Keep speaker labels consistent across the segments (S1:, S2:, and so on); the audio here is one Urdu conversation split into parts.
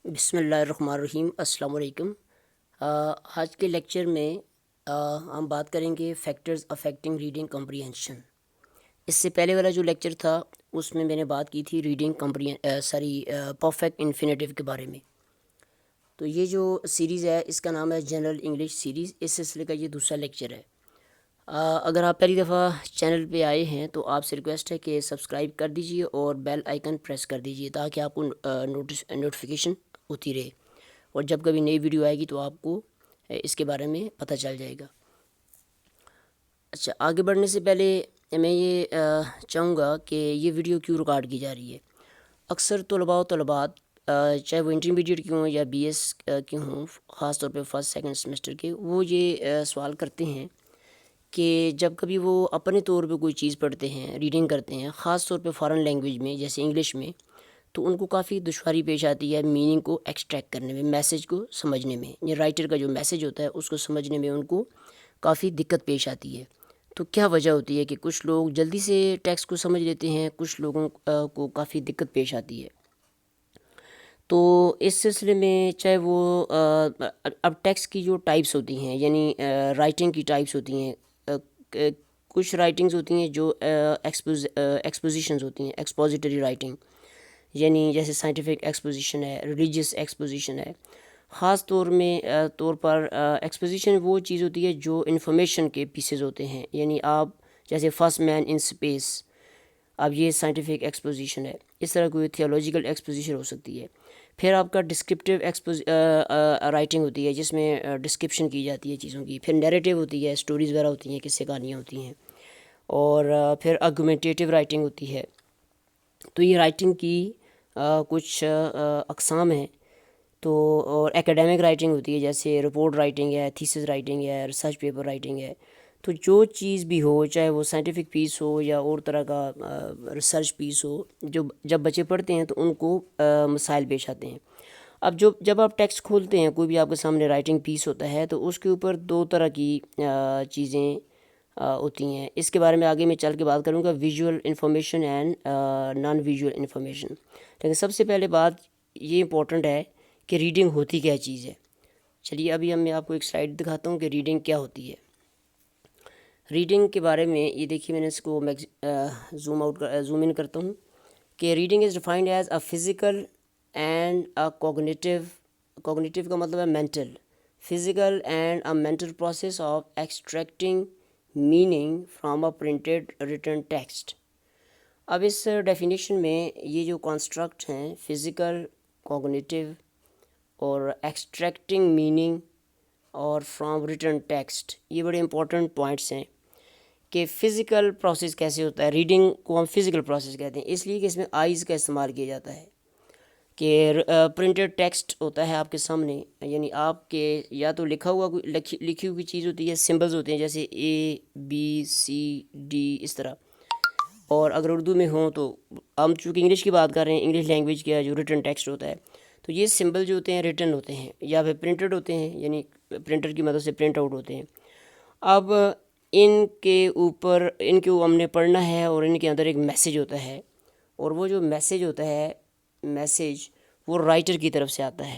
S1: بسم اللہ الرحمن الرحیم۔ السلام علیکم۔ آج کے لیکچر میں ہم بات کریں گے فیکٹرز افیکٹنگ ریڈنگ کمپریہنشن۔ اس سے پہلے والا جو لیکچر تھا اس میں نے بات کی تھی ریڈنگ پرفیکٹ انفینیٹیو کے بارے میں۔ تو یہ جو سیریز ہے اس کا نام ہے جنرل انگلش سیریز، اس سلسلے کا یہ دوسرا لیکچر ہے۔ اگر آپ پہلی دفعہ چینل پہ آئے ہیں تو آپ سے ریکویسٹ ہے کہ سبسکرائب کر دیجئے اور بیل آئیکن پریس کر دیجئے تاکہ آپ کو نوٹیفیکیشن ہوتی رہے، اور جب کبھی نئی ویڈیو آئے گی تو آپ کو اس کے بارے میں پتہ چل جائے گا۔ اچھا، آگے بڑھنے سے پہلے میں یہ چاہوں گا کہ یہ ویڈیو کیوں ریکارڈ کی جا رہی ہے۔ اکثر طلباء و طلبات چاہے وہ انٹرمیڈیٹ کے ہوں یا بی ایس کے ہوں، خاص طور پہ فرسٹ سیکنڈ سیمسٹر کے، وہ یہ سوال کرتے ہیں کہ جب کبھی وہ اپنے طور پہ کوئی چیز پڑھتے ہیں، ریڈنگ کرتے ہیں، خاص طور پہ فارن لینگویج میں جیسے انگلش میں، تو ان کو کافی دشواری پیش آتی ہے میننگ کو ایکسٹریکٹ کرنے میں، میسیج کو سمجھنے میں۔ یہ رائٹر کا جو میسیج ہوتا ہے اس کو سمجھنے میں ان کو کافی دقت پیش آتی ہے۔ تو کیا وجہ ہوتی ہے کہ کچھ لوگ جلدی سے ٹیکسٹ کو سمجھ لیتے ہیں، کچھ لوگوں کو کافی دقت پیش آتی ہے۔ تو اس سلسلے میں چاہے وہ اب ٹیکسٹ کی جو ٹائپس ہوتی ہیں، یعنی رائٹنگ کی ٹائپس ہوتی ہیں، کچھ رائٹنگز ہوتی ہیں جو ایکسپوزیشنز ہوتی ہیں، ایکسپوزیٹری رائٹنگ، یعنی جیسے سائنٹیفک ایکسپوزیشن ہے، ریلیجیس ایکسپوزیشن ہے۔ خاص طور پر ایکسپوزیشن وہ چیز ہوتی ہے جو انفارمیشن کے پیسز ہوتے ہیں، یعنی آپ جیسے فرسٹ مین ان اسپیس، اب یہ سائنٹیفک ایکسپوزیشن ہے۔ اس طرح کوئی تھیولوجیکل ایکسپوزیشن ہو سکتی ہے۔ پھر آپ کا ڈسکرپٹیو رائٹنگ ہوتی ہے جس میں ڈسکرپشن کی جاتی ہے چیزوں کی۔ پھر نیریٹیو ہوتی ہے، سٹوریز وغیرہ ہوتی ہیں، قصے کہانیاں ہوتی ہیں۔ اور پھر آرگومنٹیٹیو رائٹنگ ہوتی ہے۔ تو یہ رائٹنگ کی کچھ اقسام ہیں۔ تو اور ایکیڈیمک رائٹنگ ہوتی ہے جیسے رپورٹ رائٹنگ ہے، تھیسس رائٹنگ ہے، ریسرچ پیپر رائٹنگ ہے۔ تو جو چیز بھی ہو، چاہے وہ سائنٹیفک پیس ہو یا اور طرح کا ریسرچ پیس ہو، جب بچے پڑھتے ہیں تو ان کو مسائل پیش آتے ہیں۔ اب جب آپ ٹیکسٹ کھولتے ہیں، کوئی بھی آپ کے سامنے رائٹنگ پیس ہوتا ہے تو اس کے اوپر دو طرح کی چیزیں ہوتی ہیں۔ اس کے بارے میں آگے میں چل کے بات کروں گا، visual information and non visual information. لیکن سب سے پہلے بات یہ امپورٹنٹ ہے کہ ریڈنگ ہوتی کیا چیز ہے۔ چلیے ابھی میں آپ کو ایک سلائیڈ دکھاتا ہوں کہ ریڈنگ کیا ہوتی ہے۔ ریڈنگ کے بارے میں یہ دیکھیے، میں نے اس کو زوم ان کرتا ہوں کہ reading is defined as a physical and a cognitive کا مطلب ہے mental, physical and a mental process of extracting meaning from a printed written text. اب اس ڈیفینیشن میں یہ جو کانسٹرکٹ ہیں، فزیکل، کوگنیٹیو اور ایکسٹریکٹنگ میننگ اور فرام ریٹن ٹیکسٹ، یہ بڑے امپورٹنٹ پوائنٹس ہیں کہ فزیکل پروسیس کیسے ہوتا ہے۔ ریڈنگ کو ہم فزیکل پروسیس کہتے ہیں اس لیے کہ اس میں آئیز کا استعمال کیا جاتا ہے۔ کہ پرنٹڈ ٹیکسٹ ہوتا ہے آپ کے سامنے، یعنی آپ کے یا تو لکھی ہوئی چیز ہوتی ہے، سمبلز ہوتے ہیں جیسے اے بی سی ڈی اس طرح۔ اور اگر اردو میں ہوں تو ہم چونکہ انگلش کی بات کر رہے ہیں، انگلش لینگویج کا جو ریٹن ٹیکسٹ ہوتا ہے، تو یہ سمبل جو ہوتے ہیں ریٹن ہوتے ہیں یا پھر پرنٹڈ ہوتے ہیں، یعنی پرنٹر کی مدد سے پرنٹ آؤٹ ہوتے ہیں۔ اب ان کے ہم نے پڑھنا ہے اور ان کے اندر ایک میسیج ہوتا ہے، اور وہ جو میسیج ہوتا ہے وہ رائٹر کی طرف سے آتا ہے۔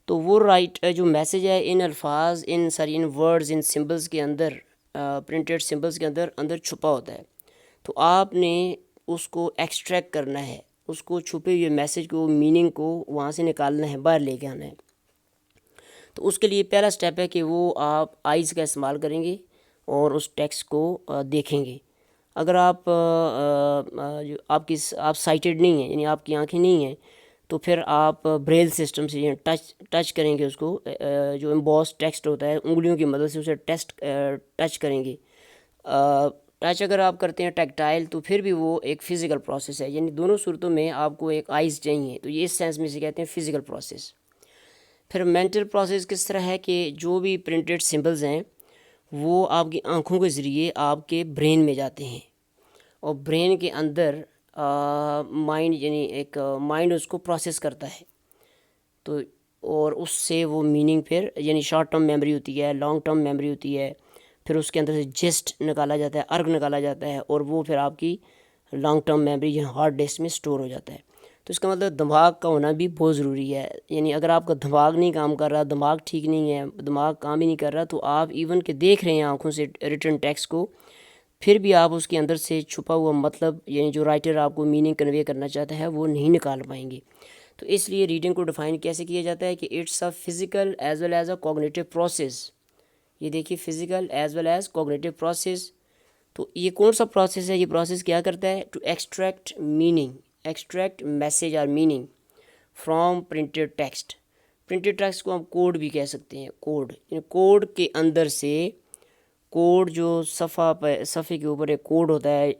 S1: تو وہ جو میسیج ہے ان الفاظ، ان ورڈز، ان سمبلز کے اندر، پرنٹڈ سمبلز کے اندر چھپا ہوتا ہے۔ تو آپ نے اس کو ایکسٹریکٹ کرنا ہے، اس کو چھپے ہوئے میسیج کو، میننگ کو وہاں سے نکالنا ہے، باہر لے کے آنا ہے۔ تو اس کے لیے پہلا سٹیپ ہے کہ وہ آپ آئیز کا استعمال کریں گے اور اس ٹیکسٹ کو دیکھیں گے۔ اگر آپ سائٹڈ نہیں ہیں، یعنی آپ کی آنکھیں نہیں ہیں، تو پھر آپ بریل سسٹم سے ٹچ کریں گے اس کو، جو امبوس ٹیکسٹ ہوتا ہے انگلیوں کی مدد سے اسے ٹچ کریں گے۔ ٹچ اگر آپ کرتے ہیں ٹیکٹائل تو پھر بھی وہ ایک فزیکل پروسیس ہے، یعنی دونوں صورتوں میں آپ کو ایک آئیز چاہیے، تو یہ اس سینس میں سے کہتے ہیں فزیکل پروسیس۔ پھر مینٹل پروسیس کس طرح ہے کہ جو بھی پرنٹڈ سمبلز ہیں وہ آپ کی آنکھوں کے ذریعے آپ کے برین میں جاتے ہیں، اور برین کے اندر مائنڈ اس کو پروسیس کرتا ہے۔ تو اور اس سے وہ میننگ پھر، یعنی شارٹ ٹرم میموری ہوتی ہے، لانگ ٹرم میموری ہوتی ہے، پھر اس کے اندر سے جسٹ نکالا جاتا ہے، ارگ نکالا جاتا ہے، اور وہ پھر آپ کی لانگ ٹرم میموری یا ہارڈ ڈسک میں سٹور ہو جاتا ہے۔ تو اس کا مطلب دماغ کا ہونا بھی بہت ضروری ہے. یعنی اگر آپ کا دماغ نہیں کام کر رہا، دماغ ٹھیک نہیں ہے، دماغ کام ہی نہیں کر رہا، تو آپ ایون کہ دیکھ رہے ہیں آنکھوں سے ریٹن ٹیکسٹ کو، پھر بھی آپ اس کے اندر سے چھپا ہوا مطلب یعنی جو رائٹر آپ کو میننگ کنوے کرنا چاہتا ہے وہ نہیں نکال پائیں گے. تو اس لیے ریڈنگ کو ڈیفائن کیسے کیا جاتا ہے کہ it's a physical as well as a cognitive process. یہ دیکھیے physical as well as cognitive process. تو یہ کون سا پروسیس ہے؟ یہ پروسیس کیا کرتا ہے؟ To extract meaning, extract message اور meaning from printed text. Printed text کو ہم کوڈ بھی کہہ سکتے ہیں. کوڈ یعنی کوڈ کے اندر سے، کوڈ جو صفحے کے اوپر ایک کوڈ ہوتا ہے،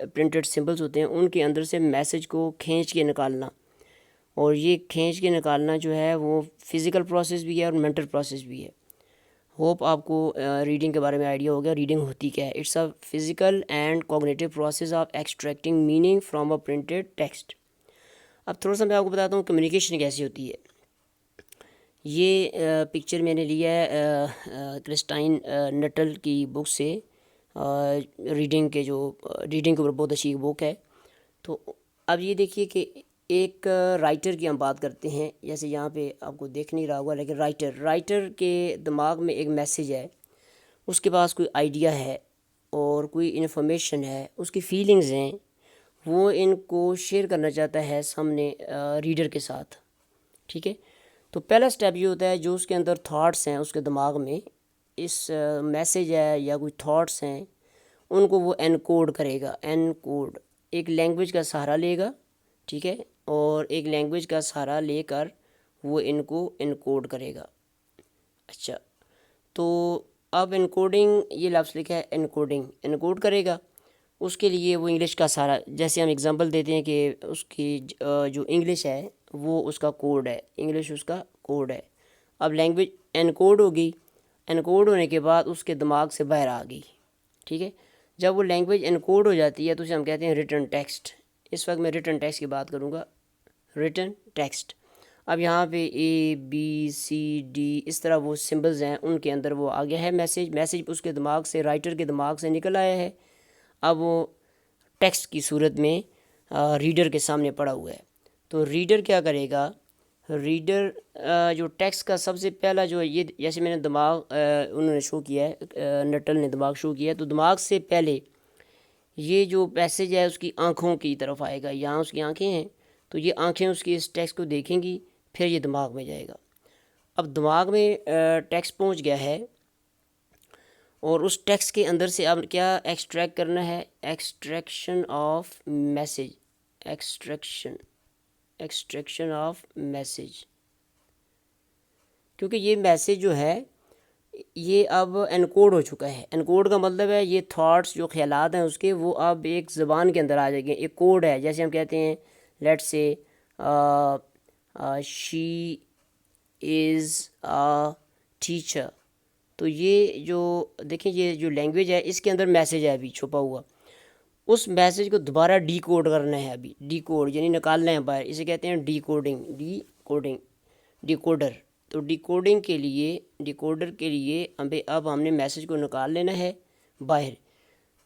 S1: پرنٹڈ سمبلز ہوتے ہیں، ان کے اندر سے میسیج کو کھینچ کے نکالنا. اور یہ کھینچ کے نکالنا جو ہے وہ فزیکل پروسیس بھی ہے اور مینٹل پروسیس بھی ہے. ہوپ آپ کو ریڈنگ کے بارے میں آئیڈیا ہو گیا. ریڈنگ ہوتی کیا ہے؟ It's a physical and cognitive process of extracting meaning from a printed text. اب تھوڑا سا میں آپ کو بتاتا ہوں کمیونیکیشن کیسی ہوتی ہے. یہ پکچر میں نے لیا ہے کرسٹائن نٹل کی بک سے، ریڈنگ کے اوپر بہت اچھی بک ہے. تو اب یہ دیکھیے کہ ایک رائٹر کی ہم بات کرتے ہیں، جیسے یہاں پہ آپ کو دیکھ نہیں رہا ہوگا، لیکن رائٹر کے دماغ میں ایک میسیج ہے، اس کے پاس کوئی آئیڈیا ہے اور کوئی انفارمیشن ہے، اس کی فیلنگز ہیں، وہ ان کو شیئر کرنا چاہتا ہے سامنے ریڈر کے ساتھ. ٹھیک ہے. تو پہلا سٹیپ یہ ہوتا ہے جو اس کے اندر تھاٹس ہیں اس کے دماغ میں، اس میسیج ہے یا کوئی تھاٹس ہیں، ان کو وہ انکوڈ کرے گا. انکوڈ ایک لینگویج کا سہارا لے گا. ٹھیک ہے. اور ایک لینگویج کا سہارا لے کر وہ ان کو انکوڈ کرے گا. اچھا، تو اب انکوڈنگ یہ لفظ لکھا ہے انکوڈنگ، انکوڈ کرے گا. اس کے لیے وہ انگلش کا سہارا، جیسے ہم اگزامپل دیتے ہیں کہ اس کی جو انگلش ہے وہ اس کا کوڈ ہے، انگلش اس کا کوڈ ہے. اب لینگویج انکوڈ ہوگی، انکوڈ ہونے کے بعد اس کے دماغ سے باہر آ گئی. ٹھیک ہے. جب وہ لینگویج انکوڈ ہو جاتی ہے تو اسے ہم کہتے ہیں ریٹن ٹیکسٹ. اس وقت میں ریٹن ٹیکسٹ کی بات کروں گا. Written text. اب یہاں پہ اے بی سی ڈی اس طرح وہ سمبلز ہیں، ان کے اندر وہ آ گیا ہے میسیج اس کے دماغ سے، رائٹر کے دماغ سے نکل آیا ہے. اب وہ ٹیکسٹ کی صورت میں ریڈر کے سامنے پڑا ہوا ہے. تو ریڈر کیا کرے گا؟ ریڈر جو ٹیکسٹ کا سب سے پہلا جو یہ، جیسے میں نے دماغ انہوں نے شو کیا ہے، نٹل نے دماغ شو کیا ہے، تو دماغ سے پہلے یہ جو میسیج ہے اس کی آنکھوں کی طرف آئے گا. یہاں اس کی آنکھیں ہیں تو یہ آنکھیں اس کی اس ٹیکسٹ کو دیکھیں گی، پھر یہ دماغ میں جائے گا. اب دماغ میں ٹیکسٹ پہنچ گیا ہے اور اس ٹیکسٹ کے اندر سے اب کیا ایکسٹریکٹ کرنا ہے؟ Extraction of message. Extraction of message. کیونکہ یہ میسیج جو ہے یہ اب انکوڈ ہو چکا ہے. انکوڈ کا مطلب ہے یہ تھاٹس جو خیالات ہیں اس کے، وہ اب ایک زبان کے اندر آ جائیں گے. ایک کوڈ ہے، جیسے ہم کہتے ہیں لیٹ سے شی از اے ٹیچر. تو یہ جو دیکھیں یہ جو لینگویج ہے اس کے اندر میسیج ہے ابھی چھپا ہوا. اس میسیج کو دوبارہ ڈی کوڈ کرنا ہے. ابھی ڈی کوڈ یعنی نکالنا ہے باہر. اسے کہتے ہیں ڈی کوڈنگ. ڈیکوڈر. تو ڈیکوڈنگ کے لیے، ڈیکوڈر کے لیے اب ہم نے میسیج کو نکال لینا ہے باہر.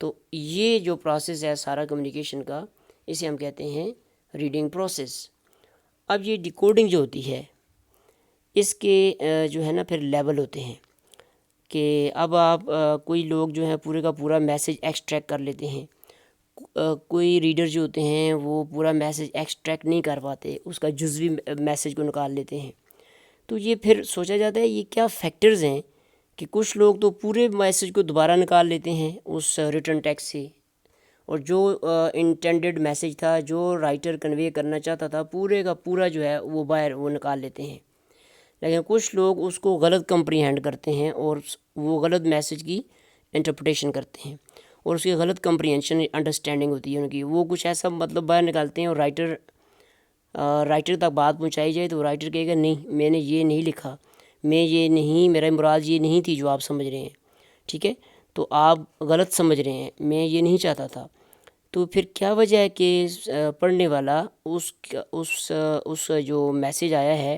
S1: تو یہ جو پروسیس ہے سارا کمیونیکیشن کا، اسے ہم کہتے ہیں ریڈنگ پروسیس. اب یہ ڈیکوڈنگ جو ہوتی ہے اس کے جو ہے نا پھر لیول ہوتے ہیں کہ اب آپ کوئی لوگ جو ہیں پورے کا پورا میسیج ایکسٹریکٹ کر لیتے ہیں. کوئی ریڈر جو ہوتے ہیں وہ پورا میسیج ایکسٹریکٹ نہیں کر پاتے، اس کا جزوی میسیج کو نکال لیتے ہیں. تو یہ پھر سوچا جاتا ہے یہ کیا فیکٹرز ہیں کہ کچھ لوگ تو پورے میسیج کو دوبارہ نکال لیتے ہیں اس ریٹن ٹیکسٹ سے، اور جو انٹینڈڈ میسیج تھا، جو رائٹر کنوے کرنا چاہتا تھا، پورے کا پورا جو ہے وہ باہر وہ نکال لیتے ہیں. لیکن کچھ لوگ اس کو غلط کمپریہینڈ کرتے ہیں اور وہ غلط میسیج کی انٹرپریٹیشن کرتے ہیں، اور اس کی غلط کمپریہنشن انڈرسٹینڈنگ ہوتی ہے ان کی. وہ کچھ ایسا مطلب باہر نکالتے ہیں اور رائٹر تک بات پہنچائی جائے تو رائٹر کہے گا نہیں میں نے یہ نہیں لکھا، میرا مراد یہ نہیں تھی جو آپ سمجھ رہے ہیں. ٹھیک ہے. تو آپ غلط سمجھ رہے ہیں، میں یہ نہیں چاہتا تھا. تو پھر کیا وجہ ہے کہ پڑھنے والا اس جو میسیج آیا ہے،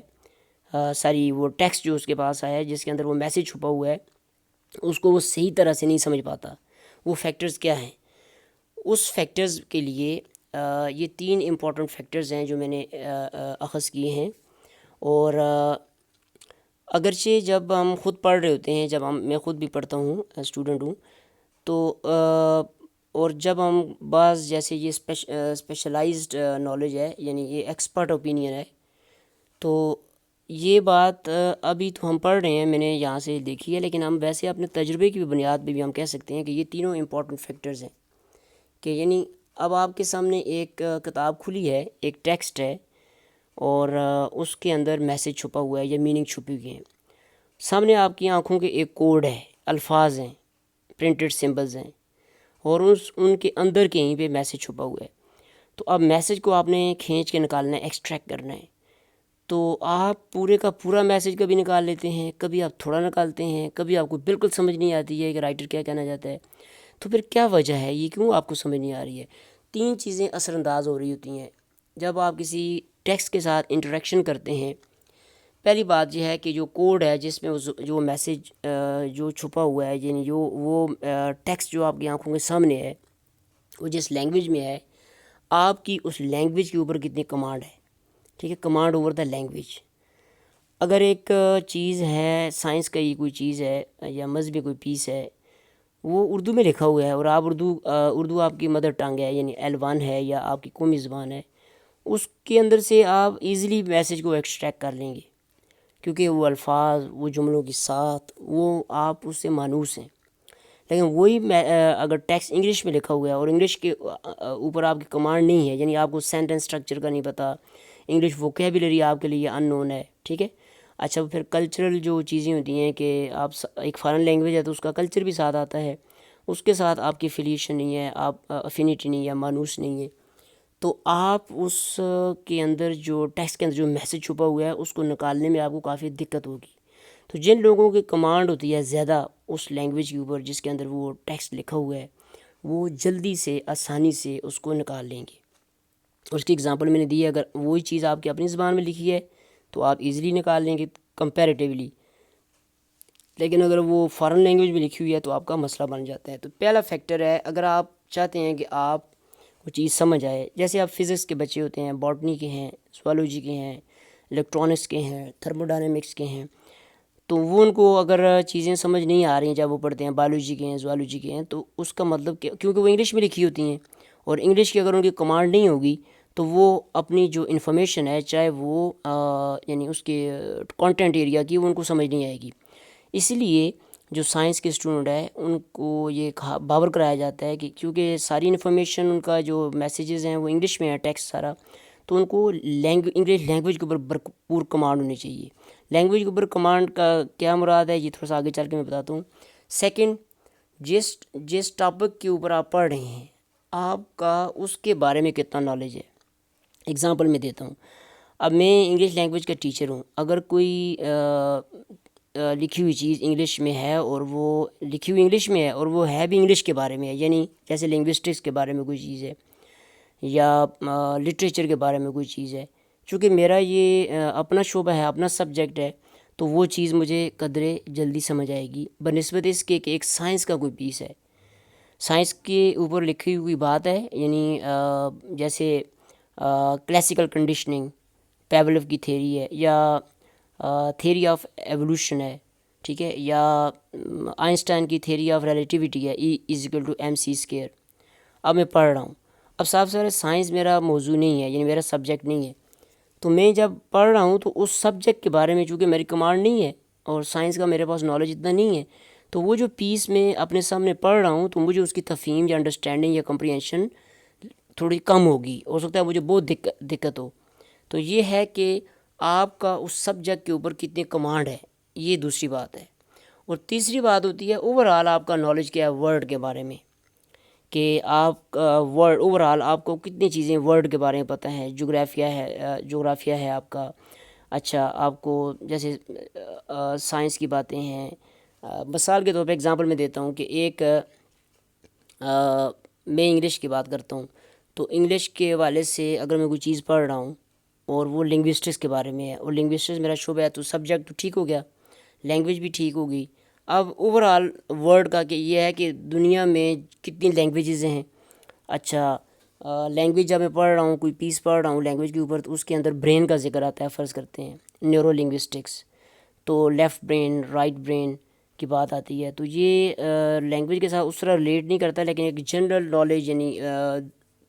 S1: وہ ٹیکسٹ جو اس کے پاس آیا ہے جس کے اندر وہ میسیج چھپا ہوا ہے، اس کو وہ صحیح طرح سے نہیں سمجھ پاتا. وہ فیکٹرز کیا ہیں؟ اس فیکٹرز کے لیے یہ 3 امپورٹنٹ فیکٹرز ہیں جو میں نے اخذ کیے ہیں. اور اگرچہ جب ہم خود پڑھ رہے ہوتے ہیں، میں خود بھی پڑھتا ہوں، اسٹوڈنٹ ہوں، تو اور جب ہم بعض جیسے یہ اسپیشلائزڈ نالج ہے، یعنی یہ ایکسپرٹ اوپینین ہے، تو یہ بات ابھی تو ہم پڑھ رہے ہیں، میں نے یہاں سے دیکھی ہے، لیکن ہم ویسے اپنے تجربے کی بھی بنیاد پہ بھی ہم کہہ سکتے ہیں کہ یہ تینوں امپورٹنٹ فیکٹرز ہیں. کہ یعنی اب آپ کے سامنے ایک کتاب کھلی ہے، ایک ٹیکسٹ ہے، اور اس کے اندر میسج چھپا ہوا ہے یا میننگ چھپی ہوئی ہے. سامنے آپ کی آنکھوں کے ایک کوڈ ہے، الفاظ ہیں، پرنٹڈ سمبلز ہیں، اور ان کے اندر کہیں پہ میسج چھپا ہوا ہے. تو اب میسج کو آپ نے کھینچ کے نکالنا ہے، ایکسٹریکٹ کرنا ہے. تو آپ پورے کا پورا میسج کبھی نکال لیتے ہیں، کبھی آپ تھوڑا نکالتے ہیں، کبھی آپ کو بالکل سمجھ نہیں آتی ہے کہ رائٹر کیا کہنا چاہتا ہے. تو پھر کیا وجہ ہے، یہ کیوں آپ کو سمجھ نہیں آ رہی ہے؟ 3 چیزیں اثر انداز ہو رہی ہوتی ہیں جب آپ کسی ٹیکسٹ کے ساتھ انٹریکشن کرتے ہیں. پہلی بات یہ ہے کہ جو کوڈ ہے جس میں جو میسج جو چھپا ہوا ہے، یعنی وہ ٹیکسٹ جو آپ کی آنکھوں کے سامنے ہے، وہ جس لینگویج میں ہے، آپ کی اس لینگویج کے اوپر کتنی کمانڈ ہے. ٹھیک ہے، کمانڈ اوور دا لینگویج. اگر ایک چیز ہے، سائنس کا یہ کوئی چیز ہے یا مذہبی کوئی پیس ہے، وہ اردو میں لکھا ہوا ہے، اور آپ اردو آپ کی مدر ٹنگ ہے، یعنی L1 ہے یا آپ کی قومی زبان ہے، اس کے اندر سے آپ ایزیلی میسج کو ایکسٹریکٹ کر لیں گے، کیونکہ وہ الفاظ، وہ جملوں کی ساخت، وہ آپ اس سے مانوس ہیں. لیکن وہی اگر ٹیکسٹ انگلش میں لکھا ہوا ہے اور انگلش کے اوپر آپ کی کمانڈ نہیں ہے، یعنی آپ کو سینٹنس اسٹرکچر کا نہیں پتہ، انگلش ووکیبلری آپ کے لیے ان نون ہے. ٹھیک ہے، اچھا پھر کلچرل جو چیزیں ہوتی ہیں کہ آپ ایک فارن لینگویج ہے تو اس کا کلچر بھی ساتھ آتا ہے، اس کے ساتھ آپ کی فیلیشن نہیں ہے، آپ افینیٹی نہیں ہے، مانوس نہیں ہے، تو آپ اس کے اندر جو ٹیکسٹ کے اندر جو میسج چھپا ہوا ہے اس کو نکالنے میں آپ کو کافی دقت ہوگی. تو جن لوگوں کی کمانڈ ہوتی ہے زیادہ اس لینگویج کے اوپر جس کے اندر وہ ٹیکسٹ لکھا ہوا ہے، وہ جلدی سے، آسانی سے اس کو نکال لیں گے. اس کی اگزامپل میں نے دی ہے، اگر وہی چیز آپ کی اپنی زبان میں لکھی ہے تو آپ ایزیلی نکال لیں گے کمپیریٹیولی، لیکن اگر وہ فارن لینگویج میں لکھی ہوئی ہے تو آپ کا مسئلہ بن جاتا ہے. تو پہلا فیکٹر ہے، اگر آپ چاہتے ہیں کہ آپ کو چیز سمجھ آئے، جیسے آپ فزکس کے بچے ہوتے ہیں، باٹنی کے ہیں، زوالوجی کے ہیں، الیکٹرانکس کے ہیں، تھرموڈائنمکس کے ہیں، تو وہ ان کو اگر چیزیں سمجھ نہیں آ رہی ہیں جب وہ پڑھتے ہیں، بایولوجی کے ہیں، زوالوجی کے ہیں، تو اس کا مطلب کیونکہ وہ انگلش میں لکھی ہوتی ہیں، اور انگلش کی اگر ان کی کمانڈ نہیں ہوگی تو وہ اپنی جو انفارمیشن ہے، چاہے وہ یعنی اس کے کانٹینٹ ایریا کی، وہ ان کو سمجھ نہیں آئے گی. اسی لیے جو سائنس کے اسٹوڈنٹ ہے ان کو یہ باور کرایا جاتا ہے کہ کیونکہ ساری انفارمیشن ان کا جو میسیجز ہیں وہ انگلش میں ہے، ٹیکسٹ سارا، تو ان کو انگلش لینگویج کے اوپر بھرپور کمانڈ ہونی چاہیے. لینگویج کے اوپر کمانڈ کا کیا مراد ہے، یہ تھوڑا سا آگے چل کے میں بتاتا ہوں. سیکنڈ، جس ٹاپک کے اوپر آپ پڑھ رہے ہیں، آپ کا اس کے بارے میں کتنا نالج ہے. اگزامپل میں دیتا ہوں. اب میں انگلش لینگویج کا ٹیچر ہوں، اگر کوئی لکھی ہوئی چیز انگلش میں ہے، اور وہ لکھی ہوئی انگلش میں ہے اور وہ ہے بھی انگلش کے بارے میں ہے، یعنی جیسے لنگوسٹکس کے بارے میں کوئی چیز ہے یا لٹریچر کے بارے میں کوئی چیز ہے، چونکہ میرا یہ اپنا شعبہ ہے، اپنا سبجیکٹ ہے، تو وہ چیز مجھے قدرے جلدی سمجھ آئے گی بنسبت اس کے کہ ایک سائنس کا کوئی پیس ہے، سائنس کے اوپر لکھی ہوئی بات ہے. یعنی جیسے کلاسیکل کنڈیشننگ، پیولوف کی تھیری ہے، یا تھیری آف ایوولوشن ہے، ٹھیک ہے، یا آئنسٹائن کی تھیری آف ریلیٹیوٹی ہے، E=mc². اب میں پڑھ رہا ہوں، اب صاف سارے سائنس میرا موضوع نہیں ہے، یعنی میرا سبجیکٹ نہیں ہے، تو میں جب پڑھ رہا ہوں تو اس سبجیکٹ کے بارے میں چونکہ میری کمانڈ نہیں ہے اور سائنس کا میرے پاس نالج اتنا نہیں ہے، تو وہ جو پیس میں اپنے سامنے پڑھ رہا ہوں تو مجھے اس کی تفہیم یا انڈرسٹینڈنگ یا کمپریہنشن تھوڑی کم ہوگی، ہو سکتا ہے مجھے بہت دقت ہو. تو یہ ہے کہ آپ کا اس سبجیکٹ کے اوپر کتنی کمانڈ ہے، یہ دوسری بات ہے. اور تیسری بات ہوتی ہے اوور آل آپ کا نالج کیا ہے ورڈ کے بارے میں، کہ آپ ورڈ اوور آل آپ کو کتنی چیزیں ورڈ کے بارے میں پتہ ہے. جغرافیہ ہے آپ کا. اچھا، آپ کو جیسے سائنس کی باتیں ہیں، مثال کے طور پہ اگزامپل میں دیتا ہوں کہ ایک میں انگلش کی بات کرتا ہوں، تو انگلش کے حوالے سے اگر میں کوئی چیز پڑھ رہا ہوں اور وہ لنگوسٹکس کے بارے میں ہے، اور لنگوسٹکس میرا شعبہ ہے، تو سبجیکٹ تو ٹھیک ہو گیا، لینگویج بھی ٹھیک ہوگی. اب اوور آل ورڈ کا کہ یہ ہے کہ دنیا میں کتنی لینگویجز ہیں. اچھا، لینگویج جب میں پڑھ رہا ہوں، کوئی پیس پڑھ رہا ہوں لینگویج کے اوپر، تو اس کے اندر برین کا ذکر آتا ہے، فرض کرتے ہیں نیورو لنگوسٹکس، تو لیفٹ برین رائٹ برین کی بات آتی ہے، تو یہ لینگویج کے ساتھ اس طرح ریلیٹ نہیں کرتا، لیکن ایک جنرل نالج یعنی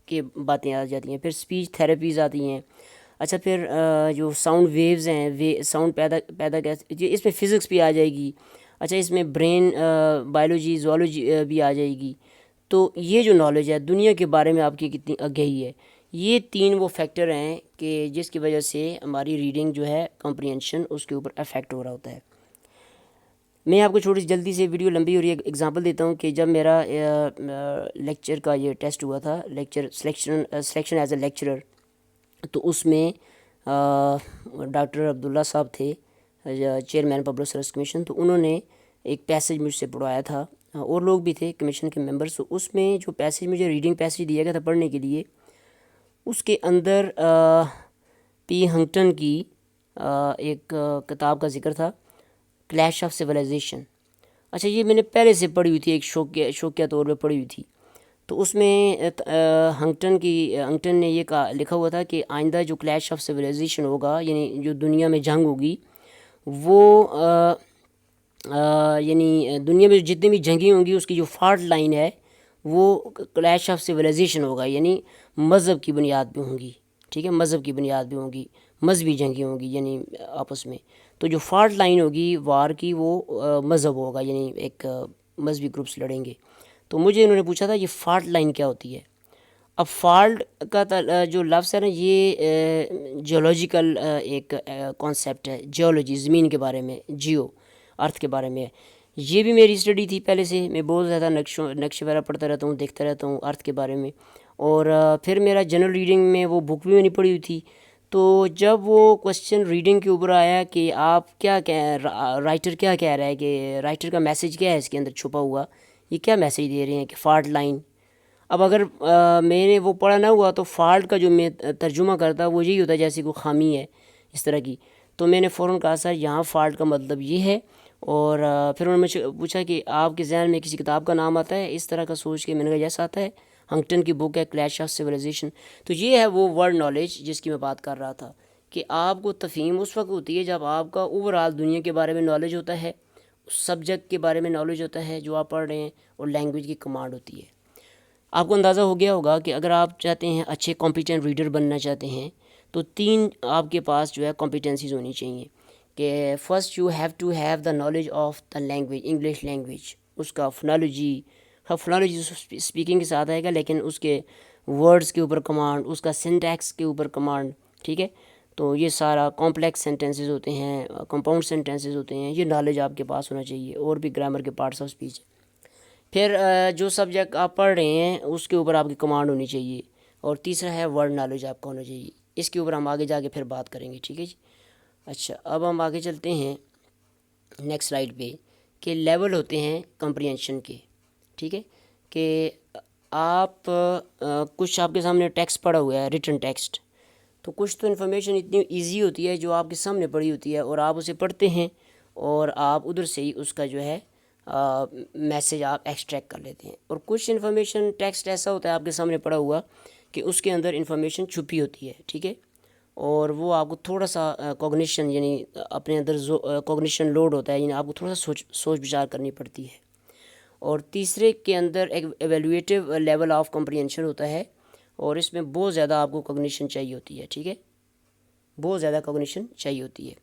S1: کہ باتیں آ جاتی ہیں۔ پھر اسپیچ تھراپیز آتی ہیں۔ اچھا، پھر جو ساؤنڈ ویوز ہیں، ساؤنڈ پیدا کیسے، اس میں فزکس بھی آ جائے گی۔ اچھا، اس میں برین بایولوجی زوالوجی بھی آ جائے گی۔ تو یہ جو نالج ہے دنیا کے بارے میں آپ کی کتنی آگہی ہے، یہ تین وہ فیکٹر ہیں کہ جس کی وجہ سے ہماری ریڈنگ جو ہے کمپریہنشن اس کے اوپر افیکٹ ہو رہا ہوتا ہے۔ میں آپ کو چھوٹی سی جلدی سے، ویڈیو لمبی ہو رہی ہے، ایگزامپل دیتا ہوں کہ جب میرا لیکچر کا یہ ٹیسٹ ہوا تھا، lecture selection as a lecturer, تو اس میں ڈاکٹر عبداللہ صاحب تھے، چیئرمین پبلک سروس کمیشن، تو انہوں نے ایک پیسج مجھ سے پڑھوایا تھا، اور لوگ بھی تھے کمیشن کے ممبرس۔ تو اس میں جو پیسج مجھے ریڈنگ پیسج دیا گیا تھا پڑھنے کے لیے، اس کے اندر پی ہنگٹن کی ایک کتاب کا ذکر تھا، کلیش آف سویلائزیشن۔ اچھا، یہ میں نے پہلے سے پڑھی ہوئی تھی، ایک شوقیہ طور پہ پڑھی ہوئی تھی۔ تو اس میں ہنگٹن نے یہ لکھا ہوا تھا کہ آئندہ جو کلیش آف سویلائزیشن ہوگا، یعنی جو دنیا میں جنگ ہوگی، وہ یعنی دنیا میں جتنی بھی جنگیں ہوں گی اس کی جو فالٹ لائن ہے وہ کلیش آف سویلائزیشن ہوگا، یعنی مذہب کی بنیاد پہ ہوں گی، ٹھیک ہے، مذہب کی بنیاد پہ ہوں گی، مذہبی جنگیں ہوں گی یعنی آپس میں۔ تو جو فالٹ لائن ہوگی وار کی، وہ مذہب ہوگا، یعنی ایک مذہبی گروپس لڑیں گے۔ تو مجھے انہوں نے پوچھا تھا یہ فالٹ لائن کیا ہوتی ہے۔ اب فالٹ کا جو لفظ ہے نا، یہ جیولوجیکل ایک کانسیپٹ ہے، جیولوجی زمین کے بارے میں، جیو ارتھ کے بارے میں ہے۔ یہ بھی میری اسٹڈی تھی پہلے سے، میں بہت زیادہ نقش وغیرہ پڑھتا رہتا ہوں، دیکھتا رہتا ہوں ارتھ کے بارے میں، اور پھر میرا جنرل ریڈنگ میں وہ بک بھی میں نے پڑھی ہوئی تھی۔ تو جب وہ کوشچن ریڈنگ کے اوپر آیا کہ آپ کیا رائٹر کیا کہہ رہا ہے، کہ رائٹر کا میسیج کیا ہے اس کے اندر چھپا ہوا، یہ کیا میسیج دے رہے ہیں کہ فالٹ لائن۔ اب اگر میں نے وہ پڑھا نہ ہوا تو فالٹ کا جو میں ترجمہ کرتا وہ یہی ہوتا ہے جیسے کوئی خامی ہے اس طرح کی۔ تو میں نے فوراً کہا سر یہاں فالٹ کا مطلب یہ ہے، اور پھر انہوں نے مجھ سے پوچھا کہ آپ کے ذہن میں کسی کتاب کا نام آتا ہے اس طرح کا سوچ کے؟ میں نے کہا یس آتا ہے، ہنگٹن کی بک ہے کلیش آف سویلائزیشن۔ تو یہ ہے وہ ورڈ نالج جس کی میں بات کر رہا تھا، کہ آپ کو تفہیم اس وقت ہوتی ہے جب آپ کا اوور آل دنیا کے بارے میں نالج ہوتا ہے، سبجیکٹ کے بارے میں نالج ہوتا ہے جو آپ پڑھ رہے ہیں، اور لینگویج کی کمانڈ ہوتی ہے۔ آپ کو اندازہ ہو گیا ہوگا کہ اگر آپ چاہتے ہیں اچھے کمپیٹنٹ ریڈر بننا چاہتے ہیں تو تین آپ کے پاس جو ہے کمپیٹنسیز ہونی چاہیے، کہ first you have to have the knowledge of the language, English language, اس کا فونالوجی اسپیکنگ کے ساتھ آئے گا، لیکن اس کے ورڈز کے اوپر کمانڈ، اس کا سینٹیکس کے اوپر کمانڈ، ٹھیک ہے۔ تو یہ سارا کمپلیکس سینٹینسز ہوتے ہیں، کمپاؤنڈ سینٹینسز ہوتے ہیں، یہ نالج آپ کے پاس ہونا چاہیے، اور بھی گرامر کے پارٹس آف اسپیچ۔ پھر جو سبجیکٹ آپ پڑھ رہے ہیں اس کے اوپر آپ کی کمانڈ ہونی چاہیے، اور تیسرا ہے ورڈ نالج آپ کا ہونا چاہیے۔ اس کے اوپر ہم آگے جا کے پھر بات کریں گے، ٹھیک ہے جی۔ اچھا، اب ہم آگے چلتے ہیں نیکسٹ سلائیڈ پہ، کہ لیول ہوتے ہیں کمپریہنشن کے، ٹھیک ہے، کہ آپ کچھ آپ کے سامنے ٹیکسٹ پڑا ہوا ہے، ریٹن ٹیکسٹ، تو کچھ تو انفارمیشن اتنی ایزی ہوتی ہے جو آپ کے سامنے پڑی ہوتی ہے، اور آپ اسے پڑھتے ہیں اور آپ ادھر سے ہی اس کا جو ہے میسیج آپ ایکسٹریکٹ کر لیتے ہیں، اور کچھ انفارمیشن ٹیکسٹ ایسا ہوتا ہے آپ کے سامنے پڑا ہوا کہ اس کے اندر انفارمیشن چھپی ہوتی ہے، ٹھیک ہے، اور وہ آپ کو تھوڑا سا کوگنیشن یعنی اپنے اندر کوگنیشن لوڈ ہوتا ہے، یعنی آپ کو تھوڑا سا سوچ بچار کرنی پڑتی ہے۔ اور تیسرے کے اندر ایک ایویلویٹیو لیول آف کمپریہنشن ہوتا ہے، اور اس میں بہت زیادہ آپ کو کوگنیشن چاہیے ہوتی ہے، ٹھیک ہے، بہت زیادہ کوگنیشن چاہیے ہوتی ہے۔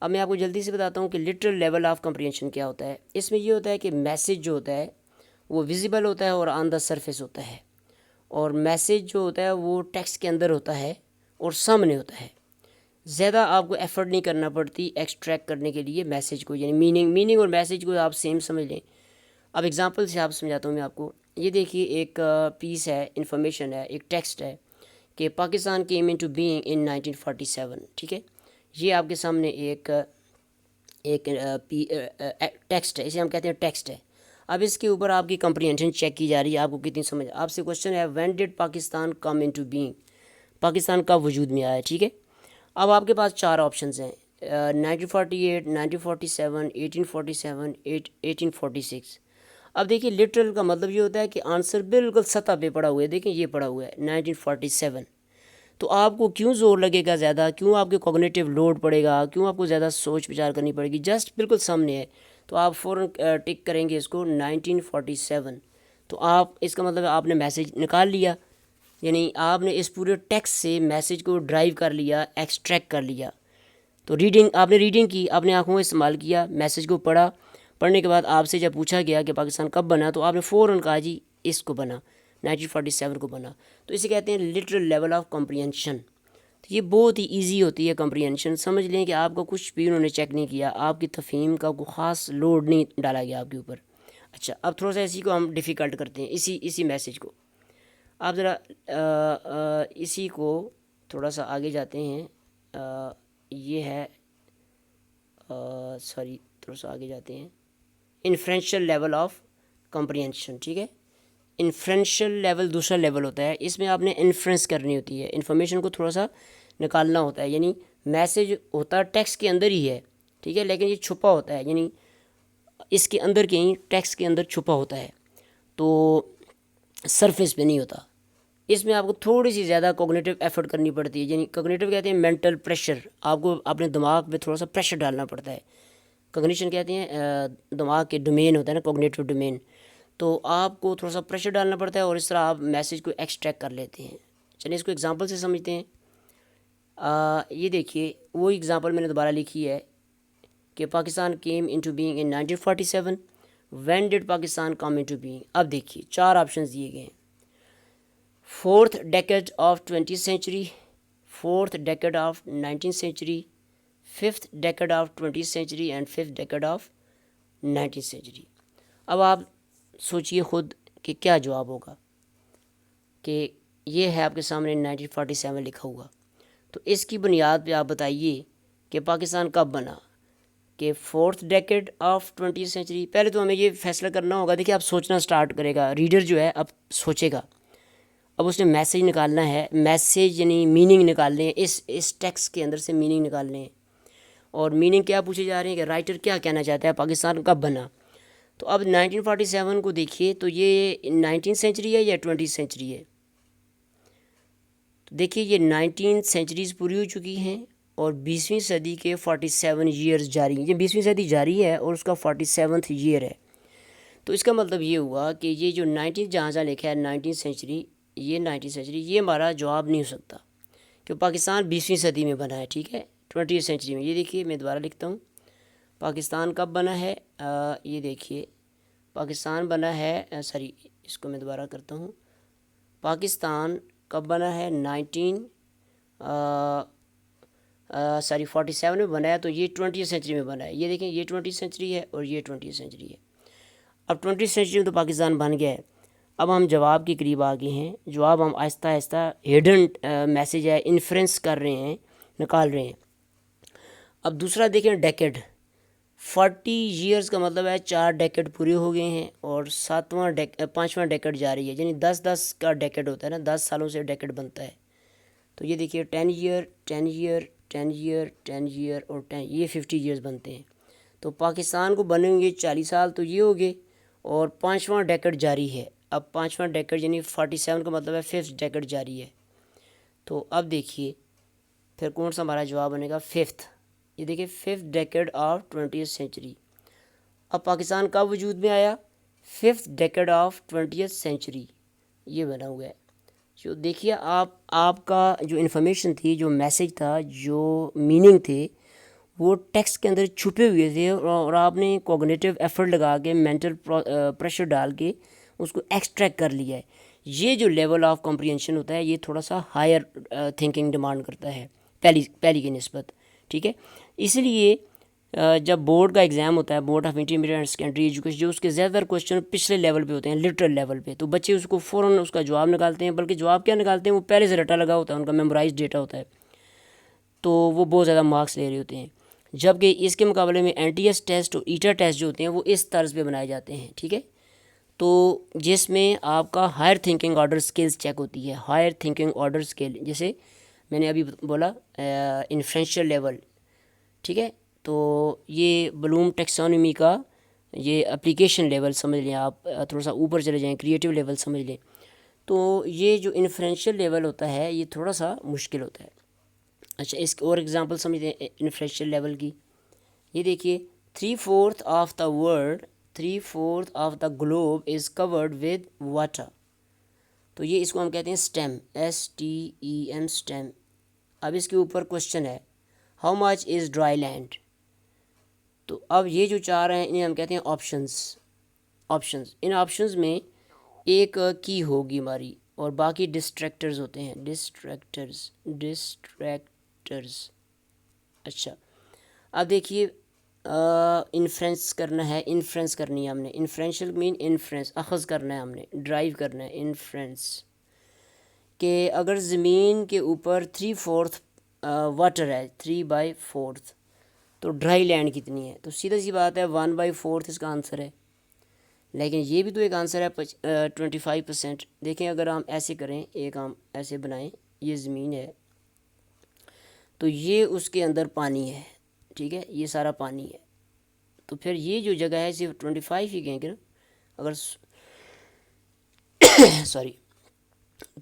S1: اب میں آپ کو جلدی سے بتاتا ہوں کہ لٹرل لیول آف کمپریہنشن کیا ہوتا ہے۔ اس میں یہ ہوتا ہے کہ میسیج جو ہوتا ہے وہ ویزیبل ہوتا ہے اور آن دا سرفیس ہوتا ہے، اور میسیج جو ہوتا ہے وہ ٹیکسٹ کے اندر ہوتا ہے اور سامنے ہوتا ہے۔ زیادہ آپ کو ایفرٹ نہیں کرنا پڑتی ایکسٹریکٹ کرنے کے لیے میسیج کو، یعنی میننگ اور میسیج کو آپ سیم سمجھ لیں۔ اب ایگزامپل سے آپ سمجھاتا ہوں میں آپ کو۔ یہ دیکھیے ایک پیس ہے، انفارمیشن ہے، ایک ٹیکسٹ ہے کہ Pakistan came into being in 1947، ٹھیک ہے۔ یہ آپ کے سامنے ایک ٹیکسٹ ہے، اسے ہم کہتے ہیں ٹیکسٹ ہے۔ اب اس کے اوپر آپ کی کمپریہنشن چیک کی جا رہی ہے، آپ کو کتنی سمجھ۔ آپ سے کوشچن ہے when ڈڈ Pakistan come into being, Pakistan کب وجود میں آیا، ٹھیک ہے۔ اب آپ کے پاس چار آپشنز ہیں، 1948، 1947، 1847، 1846۔ اب دیکھیے لٹرل کا مطلب یہ ہوتا ہے کہ آنسر بالکل سطح پہ پڑا ہوا ہے. دیکھیں یہ پڑا ہوا ہے 1947. تو آپ کو کیوں زور لگے گا زیادہ, کیوں آپ کے کوگنیٹیو لوڈ پڑے گا, کیوں آپ کو زیادہ سوچ وچار کرنی پڑے گی, جسٹ بالکل سامنے ہے. تو آپ فوراً ٹک کریں گے اس کو 1947. تو آپ اس کا مطلب آپ نے میسیج نکال لیا, یعنی آپ نے اس پورے ٹیکسٹ سے میسیج کو ڈرائیو کر لیا, ایکسٹریکٹ کر لیا. تو ریڈنگ آپ نے ریڈنگ کی, آپ نے آنکھوں کا استعمال کیا, میسیج کو پڑھا. پڑھنے کے بعد آپ سے جب پوچھا گیا کہ پاکستان کب بنا, تو آپ نے فوراً کہا جی اس کو بنا 1947 کو بنا. تو اسے کہتے ہیں لٹرل لیول آف کمپریہنشن. تو یہ بہت ہی ایزی ہوتی ہے کمپریہنشن. سمجھ لیں کہ آپ کا کچھ بھی انہوں نے چیک نہیں کیا, آپ کی تفہیم کا کوئی خاص لوڈ نہیں ڈالا گیا آپ کے اوپر. اچھا, اب تھوڑا سا اسی کو ہم ڈیفیکلٹ کرتے ہیں, اسی میسیج کو. آپ ذرا اسی کو تھوڑا سا آگے جاتے ہیں. یہ ہے سوری تھوڑا سا آگے جاتے ہیں. Inferential level of comprehension. ٹھیک ہے, انفرینشیل لیول دوسرا لیول ہوتا ہے. اس میں آپ نے انفرینس کرنی ہوتی ہے, انفارمیشن کو تھوڑا سا نکالنا ہوتا ہے. یعنی میسیج ہوتا ہے ٹیکسٹ کے اندر ہی ہے, ٹھیک ہے, لیکن یہ چھپا ہوتا ہے, یعنی اس کے اندر کہیں ٹیکسٹ کے اندر چھپا ہوتا ہے, تو سرفیس پہ نہیں ہوتا. اس میں آپ کو تھوڑی سی زیادہ کوگنیٹیو ایفرٹ کرنی پڑتی ہے. یعنی کوگنیٹیو کہتے ہیں مینٹل پریشر, آپ کو اپنے دماغ پہ تھوڑا سا پریشر ڈالنا پڑتا ہے. کوگنیشن کہتے ہیں دماغ کے ڈومین ہوتا ہے نا, کوگنیٹیو ڈومین. تو آپ کو تھوڑا سا پریشر ڈالنا پڑتا ہے, اور اس طرح آپ میسیج کو ایکسٹریکٹ کر لیتے ہیں. چلیے اس کو ایگزامپل سے سمجھتے ہیں. یہ دیکھیے وہ ایگزامپل میں نے دوبارہ لکھی ہے کہ Pakistan came into being in 1947. When ڈڈ Pakistan come into being. اب دیکھیے 4 آپشنز دیے گئے ہیں. 4th decade of 20th century, 4th decade of 19th century, 5th decade of 20th century and 5th decade of 19th century. اب آپ سوچئے خود کہ کیا جواب ہوگا, کہ یہ ہے آپ کے سامنے 1947 لکھا ہوا. تو اس کی بنیاد پہ آپ بتائیے کہ پاکستان کب بنا, کہ 4th decade of 20th century. پہلے تو ہمیں یہ فیصلہ کرنا ہوگا. دیکھیے اب سوچنا سٹارٹ کرے گا, ریڈر جو ہے اب سوچے گا. اب اس نے میسیج نکالنا ہے, میسیج یعنی میننگ نکالنے ہیں, اس ٹیکسٹ کے اندر سے میننگ نکالنے ہیں. اور میننگ کیا پوچھے جا رہے ہیں کہ رائٹر کیا کہنا چاہتا ہے, پاکستان کب بنا. تو اب 1947 کو دیکھیے, تو یہ 19th سینچری ہے یا 20th سینچری ہے. تو دیکھیے یہ 19th سینچریز پوری ہو چکی ہیں, اور 20ویں صدی کے 47 ایئرز جاری ہیں. یہ 20ویں صدی جاری ہے اور اس کا 47واں ایئر ہے. تو اس کا مطلب یہ ہوا کہ یہ جو 19 جہاں جہاں لکھا ہے 19th سینچری, یہ 19th سینچری, یہ ہمارا جواب نہیں ہو سکتا, کہ پاکستان 20ویں صدی میں بنا ہے. ٹھیک ہے, 20th سینچری میں. یہ دیکھیے میں دوبارہ لکھتا ہوں, پاکستان کب بنا ہے. یہ دیکھیے پاکستان بنا ہے, سوری اس کو میں دوبارہ کرتا ہوں. پاکستان کب بنا ہے 47 میں بنا ہے, تو یہ 20th سینچری میں بنا ہے. یہ دیکھیں یہ 20th سینچری ہے اور یہ 20th سینچری ہے. اب 20th سینچری میں تو پاکستان بن گیا ہے. اب ہم جواب کے قریب آ گئے ہیں. جواب ہم آہستہ آہستہ ہیڈن میسیج ہے انفرینس کر رہے ہیں, نکال رہے ہیں. اب دوسرا دیکھیں ڈیکیڈ. 40 ایئرز کا مطلب ہے 4 ڈیکیڈ پورے ہو گئے ہیں, اور 5واں ڈیکیڈ جاری ہے. یعنی 10 کا ڈیکیڈ ہوتا ہے نا, 10 سالوں سے ڈیکیڈ بنتا ہے. تو یہ دیکھیے 10 ایئر 10 ایئر 10 ایئر 10 ایئر اور 10, یہ 50 ایئرز بنتے ہیں. تو پاکستان کو بنیں گے 40 سال, تو یہ ہو گئے, اور 5واں ڈیکیڈ جاری ہے. اب 5واں ڈیکیڈ یعنی 47 کا مطلب ہے 5th ڈیکیڈ جاری ہے. تو اب دیکھیے پھر کون سا ہمارا جواب بنے گا 5th. یہ دیکھیے 5th decade of 20th century. اب پاکستان کب وجود میں آیا, 5th decade of 20th century, یہ بنا ہوا ہے. جو دیکھیے آپ کا جو انفارمیشن تھی, جو میسیج تھا, جو میننگ تھے, وہ ٹیکسٹ کے اندر چھپے ہوئے تھے, اور آپ نے کوگنیٹیو ایفرٹ لگا کے مینٹل پریشر ڈال کے اس کو ایکسٹریکٹ کر لیا ہے. یہ جو لیول آف کمپریہنشن ہوتا ہے, یہ تھوڑا سا ہائر تھنکنگ ڈیمانڈ کرتا ہے پہلی کی نسبت. ٹھیک ہے, اس لیے جب بورڈ کا ایگزام ہوتا ہے, board of intermediate and secondary education, جو اس کے زیادہ تر کوشچن پچھلے لیول پہ ہوتے ہیں, لٹرل لیول پہ, تو بچے اس کو فوراً اس کا جواب نکالتے ہیں. بلکہ جواب کیا نکالتے ہیں, وہ پہلے سے رٹا لگا ہوتا ہے, ان کا میمورائز ڈیٹا ہوتا ہے, تو وہ بہت زیادہ مارکس لے رہے ہوتے ہیں. جبکہ اس کے مقابلے میں این ٹی ایس ٹیسٹ اور ایٹا ٹیسٹ جو ہوتے ہیں, وہ اس طرز پہ بنائے جاتے ہیں. ٹھیک ہے, تو جس میں آپ کا higher thinking order skills check ہوتی ہے. ہائر تھنکنگ آرڈر سکل, جیسے میں نے ابھی بولا انفرینشیل لیول. ٹھیک ہے, تو یہ بلوم ٹیکسانومی کا یہ اپلیکیشن لیول سمجھ لیں آپ، تھوڑا سا اوپر چلے جائیں کریٹیو لیول سمجھ لیں، تو یہ جو انفرینشیل لیول ہوتا ہے یہ تھوڑا سا مشکل ہوتا ہے۔ اچھا اس کی اور ایگزامپل سمجھتے ہیں انفرینشیل لیول کی، یہ دیکھیے 3/4 of the world 3/4 of the globe is chord with water, تو یہ اس کو ہم کہتے ہیں اسٹیم، STEM اسٹیم۔ اب اس کے اوپر کوشچن ہے how much is dry land, تو اب یہ جو چار ہیں انہیں ہم کہتے ہیں آپشنز۔ ان آپشنز میں ایک کی ہوگی ہماری اور باقی ڈسٹریکٹرز ہوتے ہیں، ڈسٹریکٹرز۔ اچھا اب دیکھیے انفرینس کرنا ہے، انفرینس کرنی ہے ہم نے، انفرینشیل مین انفرینس، اخذ کرنا ہے ہم نے، ڈرائیو کرنا ہے انفرینس، کہ اگر زمین کے اوپر 3/4 واٹر ہے، 3/4 تو ڈرائی لینڈ کتنی ہے، تو سیدھا سی بات ہے 1/4 اس کا آنسر ہے، لیکن یہ بھی تو ایک آنسر ہے 25%۔ دیکھیں اگر ہم ایسے کریں، ایک ہم ایسے بنائیں، یہ زمین ہے تو یہ اس کے اندر پانی ہے، ٹھیک ہے، یہ سارا پانی ہے، تو پھر یہ جو جگہ ہے صرف 25 ہی کہیں گے نا، اگر سوری،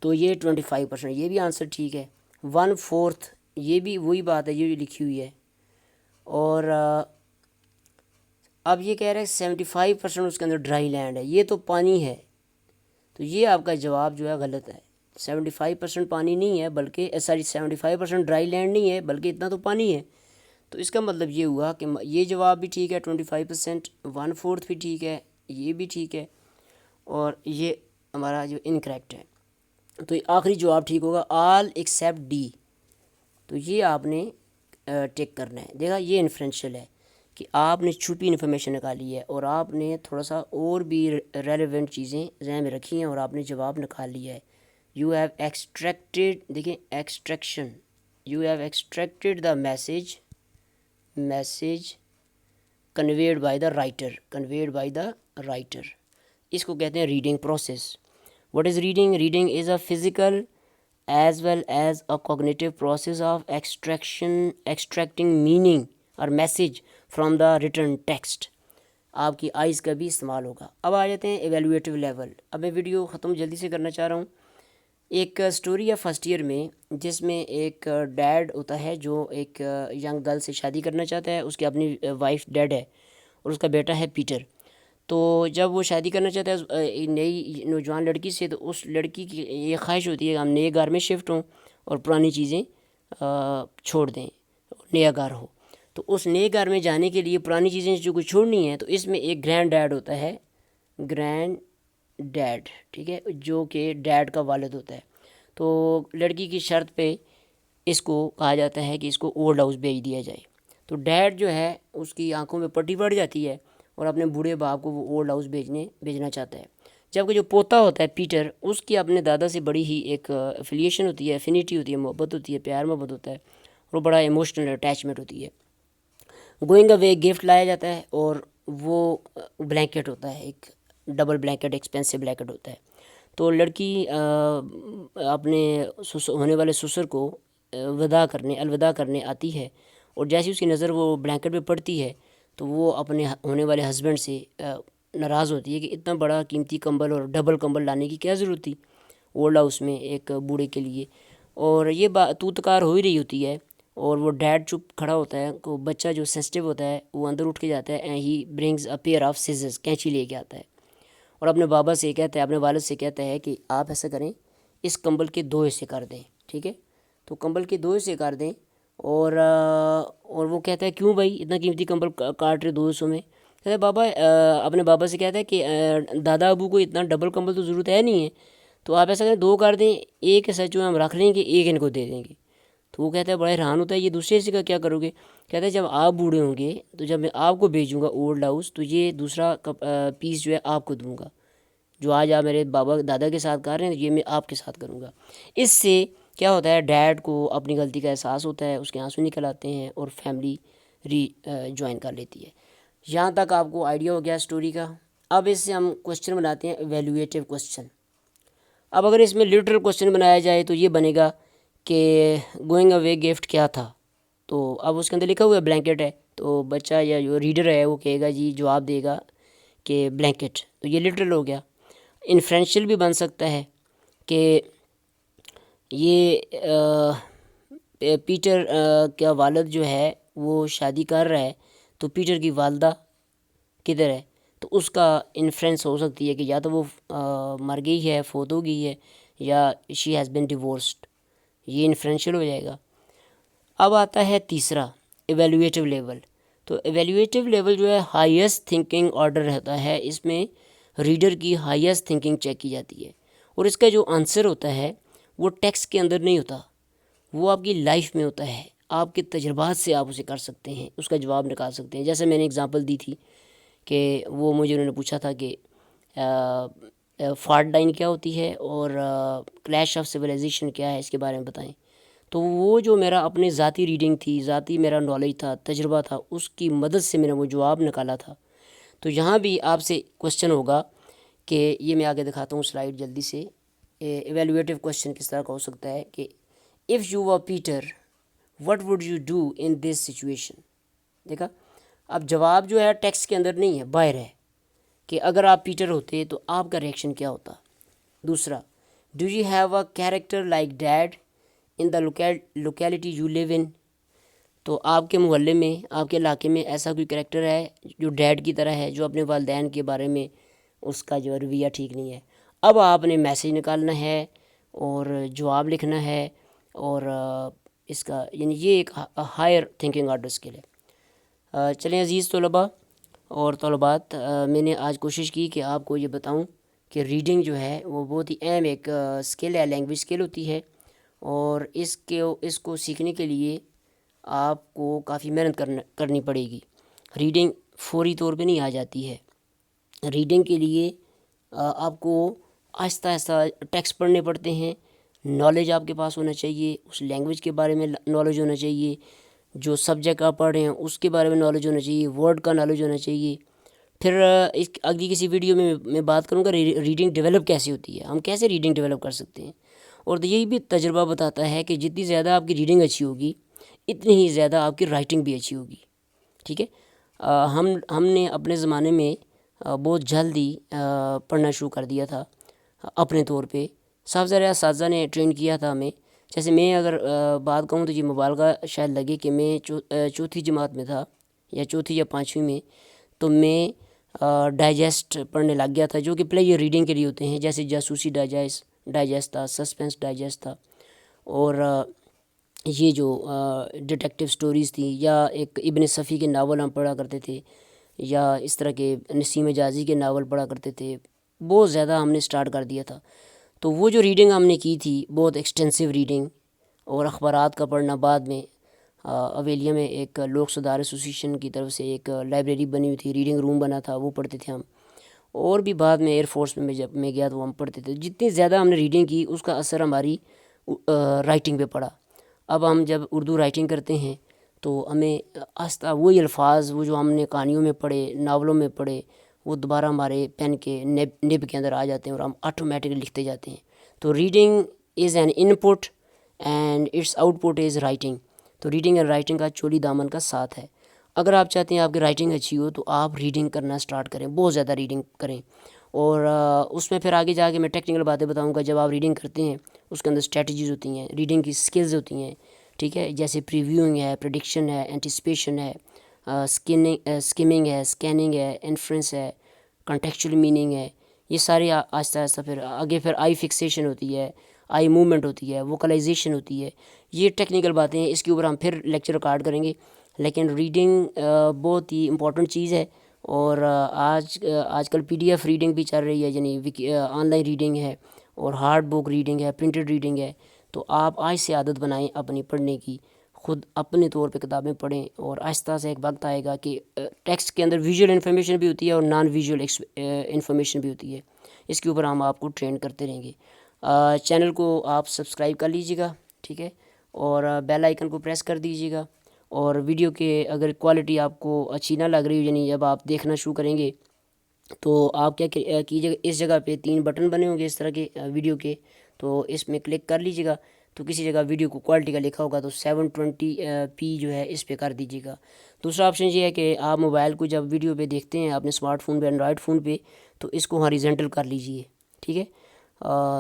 S1: تو یہ 25%، یہ بھی آنسر ٹھیک ہے۔ 1/4 یہ بھی وہی بات ہے، یہ جو لکھی ہوئی ہے، اور اب یہ کہہ رہے ہیں 75% اس کے اندر ڈرائی لینڈ ہے، یہ تو پانی ہے، تو یہ آپ کا جواب جو ہے غلط ہے۔ 75% پانی نہیں ہے بلکہ 75% ڈرائی لینڈ نہیں ہے بلکہ اتنا تو پانی ہے، تو اس کا مطلب یہ ہوا کہ یہ جواب بھی ٹھیک ہے 25%، 1/4 بھی ٹھیک ہے، یہ بھی ٹھیک ہے، اور یہ ہمارا جو انکریکٹ ہے، تو یہ آخری جواب ٹھیک ہوگا آل ایکسیپٹ ڈی، تو یہ آپ نے ٹیک کرنا ہے۔ دیکھا یہ انفرینشیل ہے کہ آپ نے چھپی انفارمیشن نکالی ہے اور آپ نے تھوڑا سا اور بھی ریلیونٹ چیزیں ذہن میں رکھی ہیں اور آپ نے جواب نکال لیا ہے۔ یو ہیو ایکسٹریکٹیڈ، دیکھیں extraction, you have extracted the message conveyed by the writer, اس کو کہتے ہیں reading process. What is reading? Reading is a physical as well as a cognitive process of extracting meaning or message from the written text۔ آپ کی آئیز کا بھی استعمال ہوگا۔ اب آ جاتے ہیں ایویلویٹو لیول۔ اب میں ویڈیو ختم جلدی سے کرنا چاہ رہا ہوں۔ ایک اسٹوری ہے فرسٹ ایئر میں جس میں ایک ڈیڈ ہوتا ہے جو ایک ینگ گرل سے شادی کرنا چاہتا ہے، اس کی اپنی وائف ڈیڈ ہے اور اس کا بیٹا ہے پیٹر، تو جب وہ شادی کرنا چاہتا ہے نئی نوجوان لڑکی سے، تو اس لڑکی کی یہ خواہش ہوتی ہے کہ ہم نئے گھر میں شفٹ ہوں اور پرانی چیزیں چھوڑ دیں، نیا گھر ہو، تو اس نئے گھر میں جانے کے لیے پرانی چیزیں جو کچھ چھوڑنی ہیں، تو اس میں ایک گرینڈ ڈیڈ ہوتا ہے، گرینڈ ڈیڈ، ٹھیک ہے، جو کہ ڈیڈ کا والد ہوتا ہے، تو لڑکی کی شرط پہ اس کو کہا جاتا ہے کہ اس کو اولڈ ہاؤس بھیج دیا جائے، تو ڈیڈ جو ہے اس کی آنکھوں میں پٹی پڑ جاتی ہے اور اپنے بوڑھے باپ کو وہ اولڈ ہاؤس بھیجنا چاہتا ہے، جبکہ جو پوتا ہوتا ہے پیٹر، اس کی اپنے دادا سے بڑی ہی ایک افیلیشن ہوتی ہے، افینیٹی ہوتی ہے، محبت ہوتی ہے، پیار محبت ہوتا ہے، اور بڑا ایموشنل اٹیچمنٹ ہوتی ہے۔ گوئنگ اوے گفٹ لایا جاتا ہے اور وہ بلینکٹ ہوتا ہے، ایک ڈبل بلینکٹ، ایکسپینسو بلینکٹ ہوتا ہے، تو لڑکی اپنے ہونے والے سسر کو الوداع کرنے آتی ہے، اور جیسی اس کی نظر وہ بلینکٹ پہ پڑتی ہے تو وہ اپنے ہونے والے ہسبینڈ سے ناراض ہوتی ہے کہ اتنا بڑا قیمتی کمبل اور ڈبل کمبل لانے کی کیا ضرورت تھی اولڈ ہاؤس میں ایک بوڑھے کے لیے، اور یہ تو تکار ہو ہی رہی ہوتی ہے، اور وہ ڈیڈ چپ کھڑا ہوتا ہے، کو بچہ جو سینسٹیو ہوتا ہے وہ اندر اٹھ کے جاتا ہے، and he brings a pair of scissors, کینچی لے کے آتا ہے، اور اپنے بابا سے کہتا ہے، اپنے والد سے کہتا ہے کہ آپ ایسا کریں، اس کمبل کے 2 حصے کر دیں، ٹھیک ہے، تو کمبل کے 2 حصے کر دیں، اور وہ کہتا ہے کیوں بھائی اتنا قیمتی کمبل کاٹ رہے 2 حصوں میں؟ کہتا ہے بابا، اپنے بابا سے کہتا ہے کہ دادا ابو کو اتنا ڈبل کمبل تو ضرورت ہے نہیں ہے، تو آپ ایسا کریں 2 کر دیں، ایک حصہ جو ہم رکھ لیں گے، ایک ان کو دے دیں گے، تو وہ کہتا ہے بڑا حیران ہوتا ہے یہ دوسرے حصے کا کیا کرو گے؟ کہتا ہے جب آپ بوڑھے ہوں گے تو جب میں آپ کو بھیجوں گا اولڈ ہاؤس تو یہ دوسرا پیس جو ہے آپ کو دوں گا، جو آج آپ میرے دادا کے ساتھ کر رہے ہیں یہ میں آپ کے ساتھ کروں گا۔ اس سے کیا ہوتا ہے، ڈیڈ کو اپنی غلطی کا احساس ہوتا ہے، اس کے آنسو نکل آتے ہیں اور فیملی جوائن کر لیتی ہے۔ یہاں تک آپ کو آئیڈیا ہو گیا اسٹوری کا۔ اب اس سے ہم کوشچن بناتے ہیں ایویلویٹو کوشچن۔ اب اگر اس میں لٹرل کوشچن بنایا جائے تو یہ بنے گا کہ گوئنگ اوے گفٹ کیا تھا، تو اب اس کے اندر لکھا ہوا ہے بلینکٹ ہے، تو بچہ یا جو ریڈر ہے وہ کہے گا جی، جواب دے گا کہ بلینکٹ، تو یہ لٹرل ہو گیا۔ انفرینشیل بھی بن سکتا ہے کہ یہ پیٹر کا والد جو ہے وہ شادی کر رہا ہے، تو پیٹر کی والدہ کدھر ہے، تو اس کا انفرینس ہو سکتی ہے کہ یا تو وہ مر گئی ہے، فوت ہو گئی ہے، یا شی ہیز بین ڈیورسڈ، یہ انفرینشیل ہو جائے گا۔ اب آتا ہے تیسرا، ایویلویٹو لیول۔ تو ایویلویٹو لیول جو ہے ہائیسٹ تھنکنگ آرڈر رہتا ہے، اس میں ریڈر کی ہائیسٹ تھنکنگ چیک کی جاتی ہے، اور اس کا جو آنسر ہوتا ہے وہ ٹیکسٹ کے اندر نہیں ہوتا، وہ آپ کی لائف میں ہوتا ہے، آپ کے تجربات سے آپ اسے کر سکتے ہیں، اس کا جواب نکال سکتے ہیں۔ جیسے میں نے اگزامپل دی تھی کہ وہ مجھے انہوں نے پوچھا تھا کہ فالٹ لائن کیا ہوتی ہے اور کلیش آف سویلائزیشن کیا ہے، اس کے بارے میں بتائیں۔ تو وہ جو میرا اپنی ذاتی ریڈنگ تھی، ذاتی میرا نالج تھا، تجربہ تھا، اس کی مدد سے میں نے وہ جواب نکالا تھا۔ تو یہاں بھی آپ سے کوشچن ہوگا کہ یہ میں آگے دکھاتا ہوں سلائیڈ جلدی سے، ایویلویٹو کوشچن کس طرح کا ہو سکتا ہے کہ if you were Peter what would you do in this situation. دیکھا، اب جواب جو ہے ٹیکسٹ کے اندر نہیں ہے، باہر ہے، کہ اگر آپ پیٹر ہوتے تو آپ کا ریئیکشن کیا ہوتا۔ دوسرا، do you have a character like that in the locality you live in. تو آپ کے محلے میں، آپ کے علاقے میں ایسا کوئی کریکٹر ہے جو ڈیڈ کی طرح ہے، جو اپنے والدین کے بارے میں اس کا جو رویہ ٹھیک نہیں ہے۔ اب آپ نے میسیج نکالنا ہے اور جواب لکھنا ہے، اور اس کا یعنی یہ ایک ہائر تھنکنگ آرڈر اسکل ہے۔ چلیں عزیز طلباء اور طالبات، میں نے آج کوشش کی کہ آپ کو یہ بتاؤں کہ ریڈنگ جو ہے وہ بہت ہی اہم ایک اسکل ہے، لینگویج اسکل ہوتی ہے، اور اس کو سیکھنے کے لیے آپ کو کافی محنت کرنی پڑے گی۔ ریڈنگ فوری طور پہ نہیں آ جاتی ہے۔ ریڈنگ کے لیے آپ کو آہستہ آہستہ ٹیکسٹ پڑھنے پڑتے ہیں، نالج آپ کے پاس ہونا چاہیے، اس لینگویج کے بارے میں نالج ہونا چاہیے، جو سبجیکٹ آپ پڑھ رہے ہیں اس کے بارے میں نالج ہونا چاہیے، ورڈ کا نالج ہونا چاہیے۔ پھر اس اگلی کسی ویڈیو میں بات کروں گا ریڈنگ ڈیولپ کیسے ہوتی ہے، ہم کیسے ریڈنگ ڈیولپ کر سکتے ہیں۔ اور یہی بھی تجربہ بتاتا ہے کہ جتنی زیادہ آپ کی ریڈنگ اچھی ہوگی اتنی ہی زیادہ آپ کی رائٹنگ بھی اچھی ہوگی، ٹھیک ہے۔ ہم نے اپنے زمانے میں بہت جلدی پڑھنا شروع کر دیا تھا اپنے طور پہ، صاحب زیادہ اساتذہ نے ٹرین کیا تھا ہمیں۔ جیسے میں اگر بات کہوں تو یہ مبالغہ شاید لگے کہ میں چوتھی جماعت میں تھا، یا چوتھی یا پانچویں میں، تو میں ڈائجسٹ پڑھنے لگ گیا تھا، جو کہ پلیئر ریڈنگ کے لیے ہوتے ہیں، جیسے جاسوسی ڈائجسٹ تھا، سسپینس ڈائجسٹ تھا، اور یہ جو ڈیٹیکٹیو سٹوریز تھی، یا ایک ابن صفی کے ناول ہم پڑھا کرتے تھے، یا اس طرح کے نسیم حجازی کے ناول پڑھا کرتے تھے، بہت زیادہ ہم نے سٹارٹ کر دیا تھا۔ تو وہ جو ریڈنگ ہم نے کی تھی بہت ایکسٹینسو ریڈنگ، اور اخبارات کا پڑھنا، بعد میں اویلیہ میں ایک لوک سدھار ایسوسیشن کی طرف سے ایک لائبریری بنی ہوئی تھی، ریڈنگ روم بنا تھا، وہ پڑھتے تھے ہم، اور بھی بعد میں ایئر فورس میں جب میں گیا تو ہم پڑھتے تھے۔ جتنی زیادہ ہم نے ریڈنگ کی اس کا اثر ہماری رائٹنگ پہ پڑا۔ اب ہم جب اردو رائٹنگ کرتے ہیں تو ہمیں آہستہ وہی الفاظ، وہ جو ہم نے کہانیوں میں پڑھے، ناولوں میں پڑھے، وہ دوبارہ ہمارے پین کے نب کے اندر آ جاتے ہیں، اور ہم آٹومیٹکلی لکھتے جاتے ہیں۔ تو reading is an input and its output is writing. تو ریڈنگ اینڈ رائٹنگ کا چولی دامن کا ساتھ ہے۔ اگر آپ چاہتے ہیں آپ کی رائٹنگ اچھی ہو تو آپ ریڈنگ کرنا سٹارٹ کریں، بہت زیادہ ریڈنگ کریں، اور اس میں پھر آگے جا کے میں ٹیکنیکل باتیں بتاؤں گا۔ جب آپ ریڈنگ کرتے ہیں اس کے اندر اسٹریٹجیز ہوتی ہیں، ریڈنگ کی سکلز ہوتی ہیں، ٹھیک ہے، جیسے پریویوئنگ ہے، پریڈکشن ہے، اینٹیسپیشن ہے، اسکمنگ ہے، اسکیننگ ہے، انفرنس ہے، کنٹیکچوئل میننگ ہے، یہ سارے آہستہ آہستہ پھر آگے پھر آئی فکسیشن ہوتی ہے، آئی موومنٹ ہوتی ہے، ووکلائزیشن ہوتی ہے، یہ ٹیکنیکل باتیں ہیں، اس کے اوپر ہم پھر لیکچر ریکارڈ کریں گے۔ لیکن ریڈنگ بہت ہی امپورٹنٹ چیز ہے، اور آج کل PDF ریڈنگ بھی چل رہی ہے، یعنی آن لائن ریڈنگ ہے، اور ہارڈ بک ریڈنگ ہے، پرنٹڈ ریڈنگ ہے۔ تو آپ آج سے عادت بنائیں اپنی پڑھنے کی، خود اپنے طور پہ کتابیں پڑھیں، اور آہستہ سے ایک وقت آئے گا کہ ٹیکسٹ کے اندر ویژول انفارمیشن بھی ہوتی ہے اور نان ویژول انفارمیشن بھی ہوتی ہے، اس کے اوپر ہم آپ کو ٹرین کرتے رہیں گے۔ چینل کو آپ سبسکرائب کر لیجیے گا، ٹھیک ہے، اور بیل آئیکن کو پریس کر دیجیے گا، اور ویڈیو کے اگر کوالٹی آپ کو اچھی نہ لگ رہی ہو، یعنی جب آپ دیکھنا شروع کریں گے تو آپ کیا کیجیے گا، اس جگہ پہ 3 بٹن بنے ہوں گے اس طرح کے ویڈیو کے، تو اس میں کلک کر لیجیے گا، تو کسی جگہ ویڈیو کو کوالٹی کا لکھا ہوگا تو 720p جو ہے اس پہ کر دیجیے گا۔ دوسرا آپشن یہ ہے کہ آپ موبائل کو جب ویڈیو پہ دیکھتے ہیں اپنے اسمارٹ فون پہ، اینڈرائڈ فون پہ، تو اس کو ہاریزنٹل کر لیجیے، ٹھیک ہے۔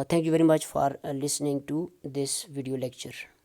S1: Thank you very much for listening to this video lecture.